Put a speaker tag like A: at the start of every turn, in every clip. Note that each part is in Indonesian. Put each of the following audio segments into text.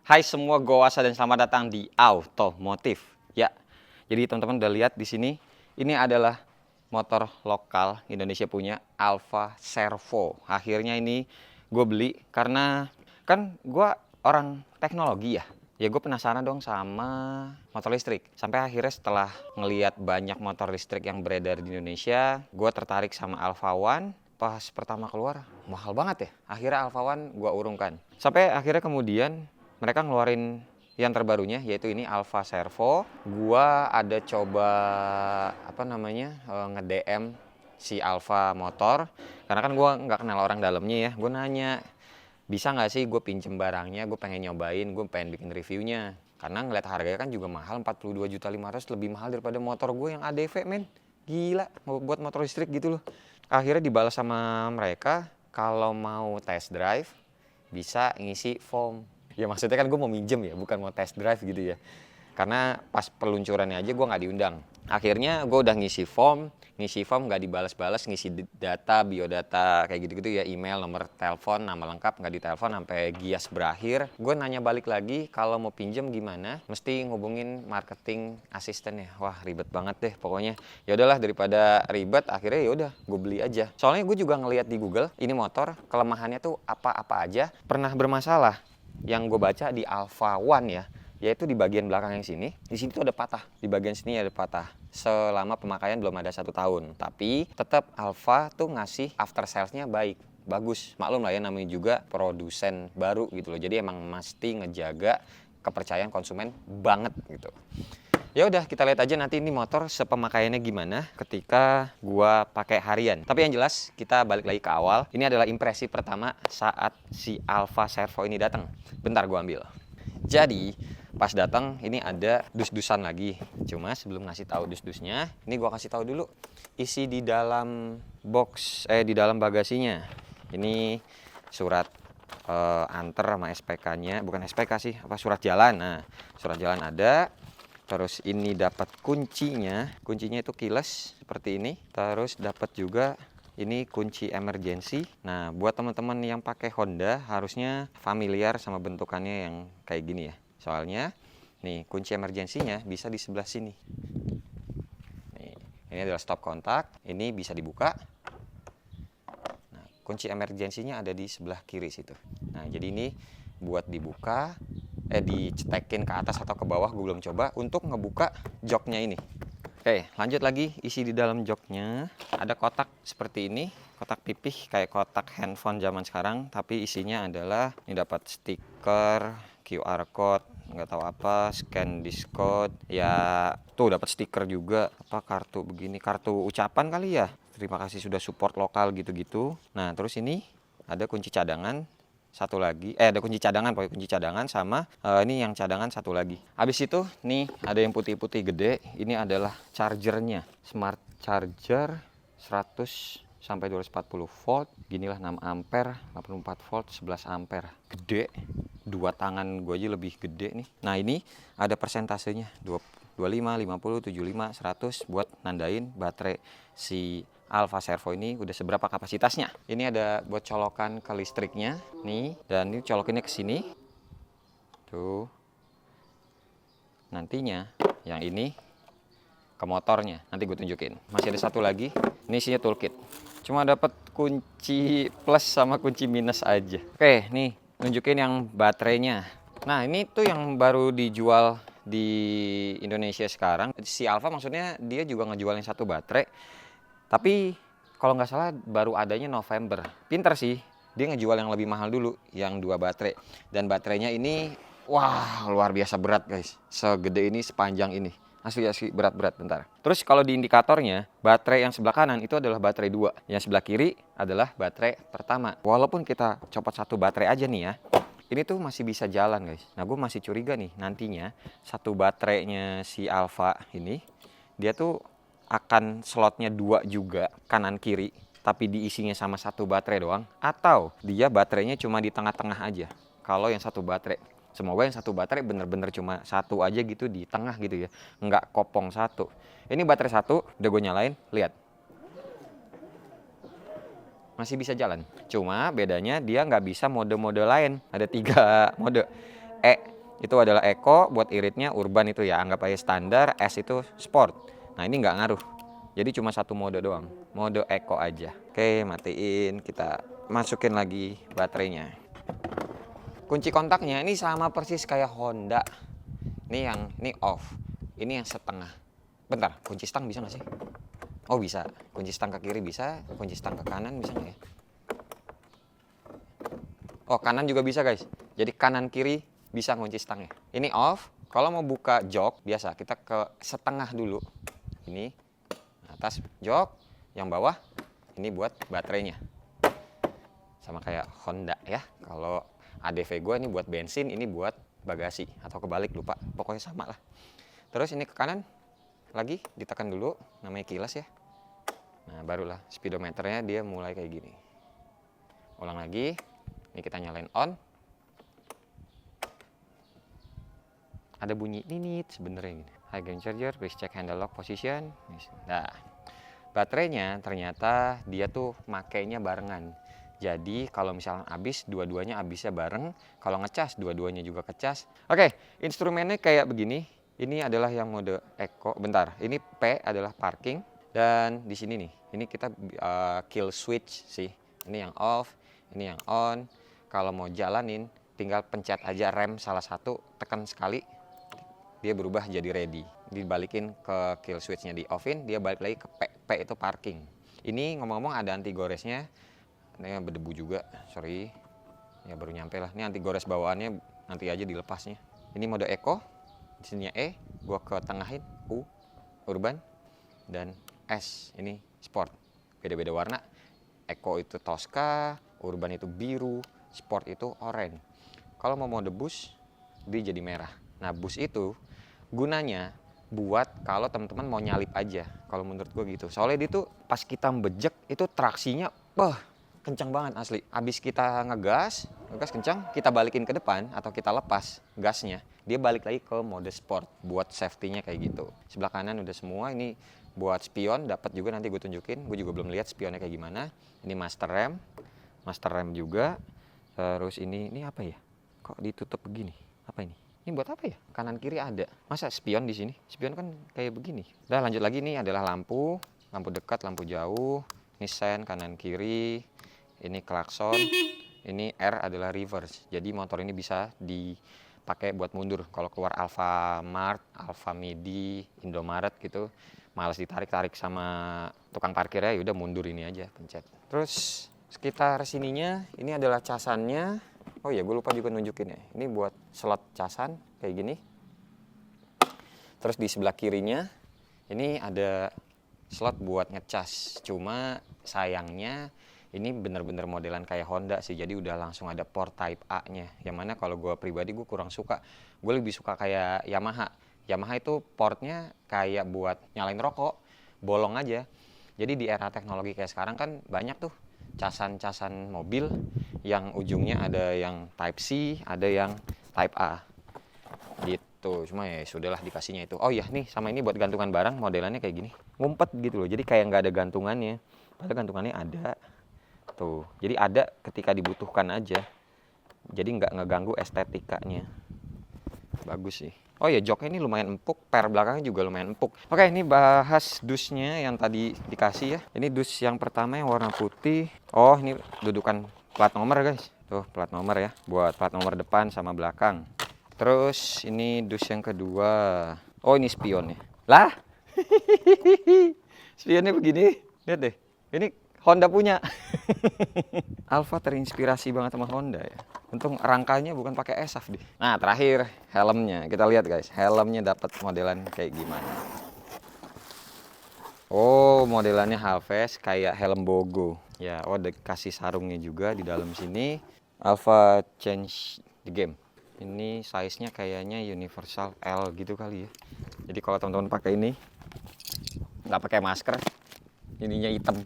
A: Hai semua gowasa dan selamat datang di Automotif. Ya, jadi teman-teman udah lihat di sini, ini adalah motor lokal Indonesia punya Alfa Servo. Akhirnya ini gue beli karena kan gue orang teknologi ya. Ya gue penasaran dong sama motor listrik. Sampai akhirnya setelah ngelihat banyak motor listrik yang beredar di Indonesia, gue tertarik sama Alfa One. Pas pertama keluar mahal banget ya. Akhirnya Alfa One gue urungkan. Sampai akhirnya kemudian mereka ngeluarin yang terbarunya, yaitu ini Alfa Servo. Gua ada coba nge-DM si Alfa Motor, karena kan gua nggak kenal orang dalamnya ya. Gue nanya, bisa nggak sih gue pinjem barangnya, gue pengen nyobain, gue pengen bikin reviewnya. Karena ngeliat harganya kan juga mahal, 42.500.000, lebih mahal daripada motor gue yang ADV, men. Gila, buat motor listrik gitu loh. Akhirnya dibalas sama mereka, kalau mau test drive bisa ngisi form. Ya maksudnya kan gue mau minjem ya, bukan mau test drive gitu ya. Karena pas peluncurannya aja gue nggak diundang. Akhirnya gue udah ngisi form nggak dibalas-balas, ngisi data, biodata kayak gitu-gitu ya, email, nomor telepon, nama lengkap nggak ditelepon sampai gias berakhir. Gue nanya balik lagi, kalau mau pinjem gimana? Mesti ngubungin marketing asisten ya. Wah ribet banget deh pokoknya. Ya udahlah, daripada ribet akhirnya ya udah gue beli aja. Soalnya gue juga ngeliat di Google, ini motor kelemahannya tuh apa-apa aja pernah bermasalah. Yang gue baca di Alfa One ya, yaitu di bagian belakang yang sini, di sini tuh ada patah, di bagian sini ada patah. Selama pemakaian belum ada 1 tahun, tapi tetap Alfa tuh ngasih after salesnya bagus. Maklum lah ya, namanya juga produsen baru gitu loh. Jadi emang mesti ngejaga kepercayaan konsumen banget gitu. Ya udah, kita lihat aja nanti ini motor sepemakaiannya gimana ketika gua pakai harian. Tapi yang jelas kita balik lagi ke awal. Ini adalah impresi pertama saat si Alfa Servo ini datang. Bentar gua ambil. Jadi pas datang ini ada dus-dusan lagi. Cuma sebelum ngasih tahu dus-dusnya, ini gua kasih tahu dulu isi di dalam di dalam bagasinya. Ini surat anter sama SPK-nya, bukan SPK sih, surat jalan. Nah, surat jalan ada. Terus ini dapat kuncinya itu keyless seperti ini. Terus dapat juga ini kunci emergency. Nah, buat teman-teman yang pakai Honda harusnya familiar sama bentukannya yang kayak gini ya. Soalnya nih kunci emergensinya bisa di sebelah sini. Nih, ini adalah stop kontak. Ini bisa dibuka. Nah, kunci emergensinya ada di sebelah kiri situ. Nah, jadi ini buat dibuka, dicetekin ke atas atau ke bawah, gue belum coba. Untuk ngebuka joknya ini. Oke, lanjut lagi. Isi di dalam joknya ada kotak seperti ini, kotak pipih kayak kotak handphone zaman sekarang, tapi isinya adalah ini dapat stiker, QR code, nggak tahu apa, scan diskode, ya tuh dapat stiker juga, apa kartu begini, kartu ucapan kali ya. Terima kasih sudah support lokal gitu-gitu. Nah, terus ini ada kunci cadangan. Satu lagi, ada kunci cadangan, pakai kunci cadangan sama ini yang cadangan satu lagi. Habis itu nih ada yang putih-putih gede, ini adalah chargernya, smart charger 100 sampai 240 volt, ginilah 6 ampere, 84 volt, 11 ampere, gede. Dua tangan gue aja lebih gede nih. Nah ini ada persentasenya 25, 50, 75, 100 buat nandain baterai si Alfa Servo ini udah seberapa kapasitasnya. Ini ada buat colokan ke listriknya nih, dan ini colokinnya ke sini. Tuh. Nantinya yang ini ke motornya. Nanti gue tunjukin. Masih ada satu lagi. Ini isinya toolkit. Cuma dapat kunci plus sama kunci minus aja. Oke, nih nunjukin yang baterainya. Nah, ini tuh yang baru dijual di Indonesia sekarang. Si Alfa maksudnya dia juga ngejualin satu baterai. Tapi kalau nggak salah baru adanya November. Pinter sih, dia ngejual yang lebih mahal dulu, yang 2 baterai. Dan baterainya ini, wah luar biasa berat guys. Segede ini, sepanjang ini. Asli berat-berat, bentar. Terus kalau di indikatornya, baterai yang sebelah kanan itu adalah baterai 2. Yang sebelah kiri adalah baterai pertama. Walaupun kita copot satu baterai aja nih ya, ini tuh masih bisa jalan guys. Nah gue masih curiga nih, nantinya satu baterainya si Alfa ini, dia tuh akan slotnya 2 juga kanan kiri, tapi diisinya sama satu baterai doang, atau dia baterainya cuma di tengah-tengah aja. Kalau yang satu baterai, semoga yang satu baterai bener-bener cuma satu aja gitu di tengah gitu ya, nggak kopong satu. Ini baterai satu, udah gue nyalain, lihat masih bisa jalan. Cuma bedanya dia nggak bisa mode-mode lain, ada 3 mode. itu adalah eco, buat iritnya urban itu ya anggap aja standar, S itu sport. Nah ini nggak ngaruh, jadi cuma satu mode doang, mode eco aja. Oke, matiin, kita masukin lagi baterainya. Kunci kontaknya ini sama persis kayak Honda. Ini off, ini yang setengah. Bentar, kunci stang bisa nggak sih? Oh bisa, kunci stang ke kiri bisa, kunci stang ke kanan bisa nggak ya? Oh kanan juga bisa guys, jadi kanan kiri bisa kunci stangnya. Ini off, kalau mau buka jok biasa kita ke setengah dulu. Ini atas jok, yang bawah ini buat baterainya. Sama kayak Honda ya, kalau ADV gue ini buat bensin, ini buat bagasi atau kebalik lupa, pokoknya sama lah. Terus ini ke kanan lagi ditekan dulu, namanya kilas ya. Nah barulah speedometernya dia mulai kayak gini. Ulang lagi, ini kita nyalain on. Ada bunyi ninit sebenarnya gini. High game charger, please check handle lock position. Nah, baterainya ternyata dia tuh makainya barengan. Jadi kalau misalnya habis, dua-duanya habisnya bareng. Kalau ngecas, dua-duanya juga kecas. Oke, instrumennya kayak begini. Ini adalah yang mode eco. Bentar, ini P adalah parking. Dan di sini nih, ini kita kill switch sih. Ini yang off, ini yang on. Kalau mau jalanin, tinggal pencet aja rem salah satu, tekan sekali, dia berubah jadi ready. Dibalikin ke kill switchnya di offin, dia balik lagi ke P. P itu parking. Ini ngomong-ngomong ada anti goresnya. Ini berdebu juga, sorry. Ya baru nyampe lah. Ini anti gores bawaannya, nanti aja dilepasnya. Ini mode eco, di sininya E, gua ke tengahin U, urban, dan S, ini sport. Beda-beda warna. Eco itu Tosca, urban itu biru, sport itu oranye. Kalau mau mode bus, dia jadi merah. Nah bus itu gunanya buat kalau teman-teman mau nyalip aja. Kalau menurut gue gitu. Soalnya dia tuh pas kita bejek itu traksinya, kencang banget asli. Abis kita ngegas kencang, kita balikin ke depan atau kita lepas gasnya, dia balik lagi ke mode sport buat safety-nya kayak gitu. Sebelah kanan udah semua, ini buat spion dapat juga, nanti gue tunjukin. Gue juga belum lihat spionnya kayak gimana. Ini master rem juga. Terus ini apa ya? Kok ditutup begini? Apa ini? Ini buat apa ya? Kanan kiri ada. Masa spion di sini? Spion kan kayak begini. Udah lanjut lagi, nih adalah lampu dekat, lampu jauh. Ini sen kanan kiri. Ini klakson. Ini R adalah reverse. Jadi motor ini bisa dipakai buat mundur. Kalau keluar Alfamart, Alfamidi, Indomaret gitu, malas ditarik-tarik sama tukang parkirnya, ya udah mundur ini aja, pencet. Terus sekitar sininya ini adalah casannya. Oh ya, gue lupa juga nunjukin ya. Ini buat slot casan kayak gini. Terus di sebelah kirinya ini ada slot buat ngecas. Cuma sayangnya ini bener-bener modelan kayak Honda sih. Jadi udah langsung ada port Type A-nya. Yang mana kalau gue pribadi gue kurang suka. Gue lebih suka kayak Yamaha. Yamaha itu portnya kayak buat nyalain rokok, bolong aja. Jadi di era teknologi kayak sekarang kan banyak tuh casan-casan mobil yang ujungnya ada yang Type C, ada yang Type A gitu. Cuma ya sudahlah dikasihnya itu. Oh iya nih, sama ini buat gantungan barang, modelannya kayak gini, ngumpet gitu loh, jadi kayak nggak ada gantungannya, padahal gantungannya ada tuh. Jadi ada ketika dibutuhkan aja, jadi nggak ngeganggu estetikanya. Bagus sih. Oh ya, joknya ini lumayan empuk, per belakangnya juga lumayan empuk. Oke, ini bahas dusnya yang tadi dikasih ya. Ini dus yang pertama yang warna putih. Oh, ini dudukan plat nomor guys. Tuh plat nomor ya, buat plat nomor depan sama belakang. Terus ini dus yang kedua. Oh, ini spionnya. Lah, spionnya begini. Lihat deh, ini Honda punya. Alfa terinspirasi banget sama Honda ya. Untung rangkanya bukan pakai ESAF deh. Nah terakhir helmnya, kita lihat guys, helmnya dapat modelan kayak gimana. Oh, modelannya Halves kayak helm Bogo. Ya, oh dikasih sarungnya juga di dalam sini. Alfa change the game. Ini size-nya kayaknya universal L gitu kali ya. Jadi kalau teman-teman pakai ini nggak pakai masker, ininya hitam.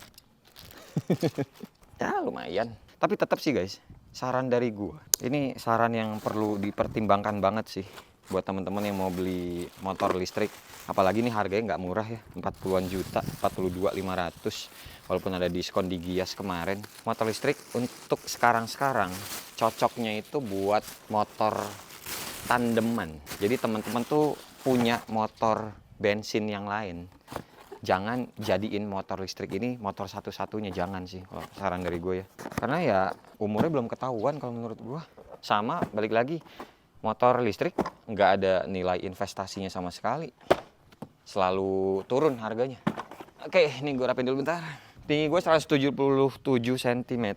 A: Ya lumayan. Tapi tetap sih guys, saran dari gua, ini saran yang perlu dipertimbangkan banget sih buat teman-teman yang mau beli motor listrik. Apalagi ini harganya nggak murah ya, 40-an juta, 42.500. Walaupun ada diskon di Gias kemarin. Motor listrik untuk sekarang-sekarang cocoknya itu buat motor tandeman. Jadi teman-teman tuh punya motor bensin yang lain, jangan jadiin motor listrik ini motor satu-satunya, jangan sih kalau saran dari gue ya. Karena ya umurnya belum ketahuan kalau menurut gue. Sama balik lagi, motor listrik nggak ada nilai investasinya sama sekali, selalu turun harganya. Oke, ini gue rapin dulu bentar. Tinggi gue 177 cm,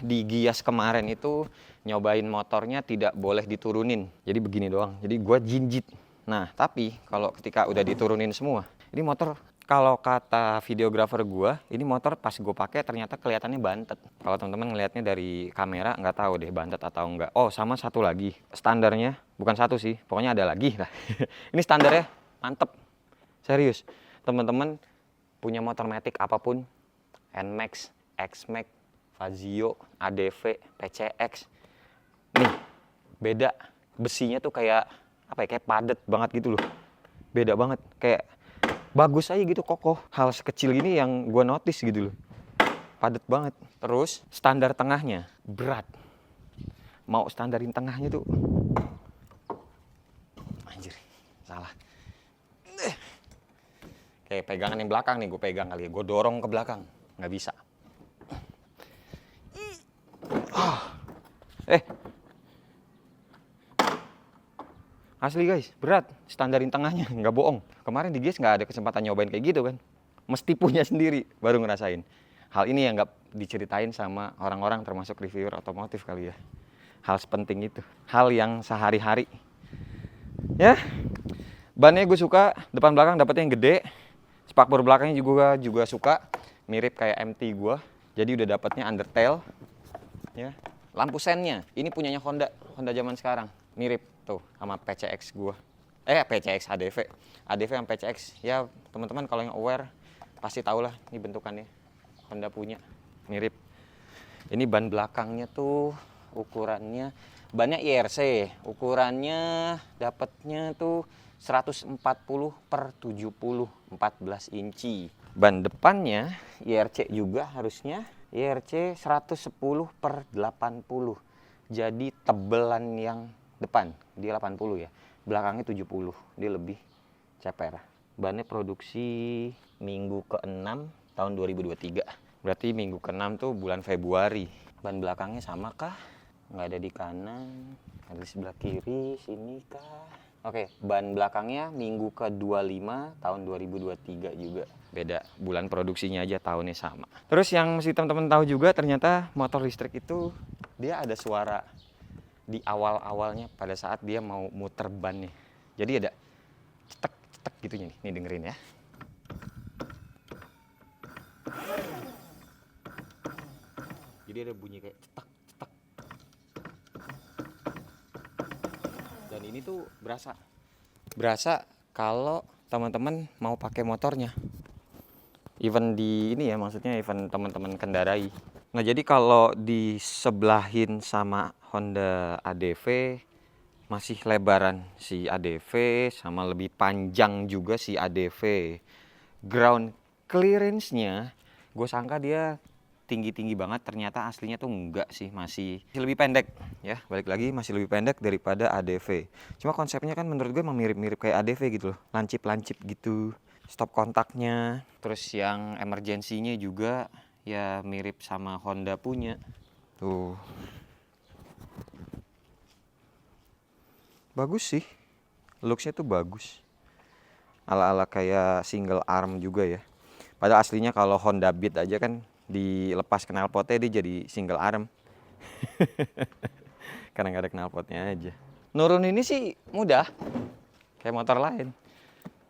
A: di Gias kemarin itu nyobain motornya tidak boleh diturunin. Jadi begini doang, jadi gue jinjit. Nah, tapi kalau ketika udah diturunin semua, ini motor kalau kata videografer gue, ini motor pas gue pakai ternyata kelihatannya bantet. Kalau teman-teman ngelihatnya dari kamera nggak tahu deh bantet atau enggak. Oh, sama satu lagi, standarnya bukan satu sih, pokoknya ada lagi lah. Ini standarnya mantep, serius. Teman-teman punya motor matic apapun, NMAX, XMAX, Fazio, ADV, PCX. Nih, beda. Besinya tuh kayak apa ya? Kayak padat banget gitu loh. Beda banget, kayak bagus aja gitu, kokoh. Hal sekecil ini yang gue notice gitu loh. Padat banget. Terus standar tengahnya berat. Mau standarin tengahnya tuh, anjir, salah. Kayak pegangan yang belakang nih, gue pegang kali ya. Gue dorong ke belakang, nggak bisa. Asli guys, berat. Standarin tengahnya, nggak bohong. Kemarin di Gias nggak ada kesempatan nyobain kayak gitu kan. Mesti punya sendiri, baru ngerasain. Hal ini yang nggak diceritain sama orang-orang, termasuk reviewer otomotif kali ya. Hal sepenting itu. Hal yang sehari-hari. Ya, bannya gue suka, depan belakang dapetnya yang gede. Spakbor belakangnya juga suka, mirip kayak MT gue. Jadi udah dapetnya undertail. Ya, lampu sennya, ini punyanya Honda zaman sekarang, mirip tuh sama PCX gua. PCX ADV sama PCX. Ya, teman-teman kalau yang aware pasti tahu lah ini bentukannya. Honda punya, mirip. Ini ban belakangnya tuh ukurannya, bannya IRC, ukurannya dapatnya tuh 140 per 70, 14 inci. Ban depannya IRC juga harusnya, IRC 110 per 80. Jadi tebelan yang depan dia 80 ya, belakangnya 70, dia lebih ceper. Bannya produksi minggu ke-6 tahun 2023. Berarti minggu ke-6 tuh bulan Februari. Ban belakangnya sama kah? Nggak ada di kanan, ada di sebelah kiri, sini kah? Oke, ban belakangnya minggu ke-25 tahun 2023 juga. Beda bulan produksinya aja, tahunnya sama. Terus yang mesti teman-teman tahu juga, ternyata motor listrik itu dia ada suara di awal-awalnya pada saat dia mau muter bannya. Jadi ada cetek-cetek gitu nih. Nih dengerin ya. Jadi ada bunyi kayak cetek-cetek. Dan ini tuh berasa kalau teman-teman mau pakai motornya. Even di ini ya, maksudnya even teman-teman kendarai. Nah, jadi kalau disebelahin sama Honda ADV, masih lebaran si ADV, sama lebih panjang juga si ADV. Ground clearance-nya, gue sangka dia tinggi-tinggi banget, ternyata aslinya tuh enggak sih, masih lebih pendek ya. Balik lagi, masih lebih pendek daripada ADV. Cuma konsepnya kan menurut gue emang mirip-mirip kayak ADV gitu loh, lancip-lancip gitu. Stop kontaknya, terus yang emergensinya juga ya mirip sama Honda punya. Tuh. Bagus sih. Looks-nya tuh bagus. Ala-ala kayak single arm juga ya. Padahal aslinya kalau Honda Beat aja kan dilepas knalpotnya dia jadi single arm. Karena nggak ada knalpotnya aja. Nurun ini sih mudah, kayak motor lain.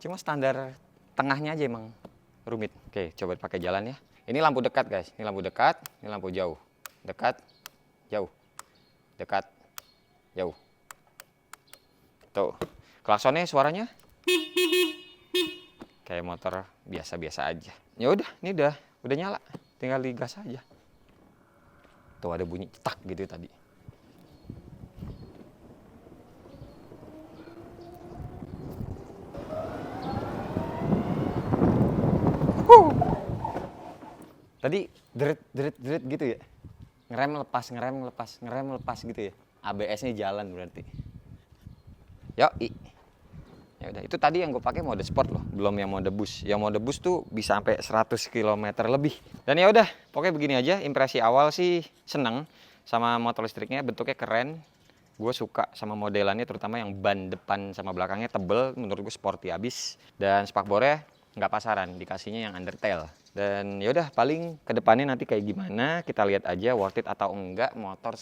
A: Cuma standar tengahnya aja emang rumit. Oke, coba pakai jalan ya. Ini lampu dekat guys, ini lampu dekat, ini lampu jauh. Dekat, jauh. Dekat, jauh. Tuh, klaksonnya suaranya kayak motor biasa-biasa aja. Ya udah, ini udah nyala, tinggal digas aja. Tuh ada bunyi cetak gitu tadi. Tadi deret gitu ya. Ngerem lepas gitu ya. ABS-nya jalan berarti. Yoi. Ya udah, itu tadi yang gue pakai mode sport loh, belum yang mode boost. Yang mode boost tuh bisa sampai 100 km lebih. Dan ya udah, pokoknya begini aja. Impresi awal sih seneng sama motor listriknya, bentuknya keren. Gue suka sama modelannya, terutama yang ban depan sama belakangnya tebel, menurut gue sporty abis. Dan spakbornya nggak pasaran, dikasihnya yang undertail. Dan yaudah, paling kedepannya nanti kayak gimana, kita lihat aja worth it atau enggak motor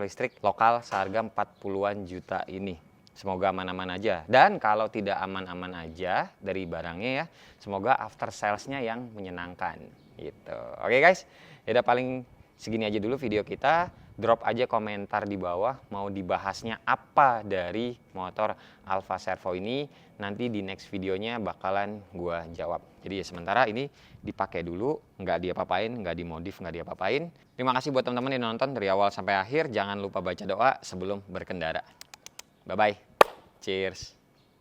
A: listrik lokal seharga 40-an juta ini. Semoga aman-aman aja. Dan kalau tidak aman-aman aja dari barangnya ya, semoga after sales-nya yang menyenangkan gitu. Oke guys, ya udah paling segini aja dulu video kita. Drop aja komentar di bawah mau dibahasnya apa dari motor Alfa Servo ini. Nanti di next videonya bakalan gua jawab. Jadi ya sementara ini dipakai dulu, nggak diapa-apain, nggak dimodif, nggak diapa-apain. Terima kasih buat teman-teman yang nonton dari awal sampai akhir. Jangan lupa baca doa sebelum berkendara. Bye-bye. Cheers.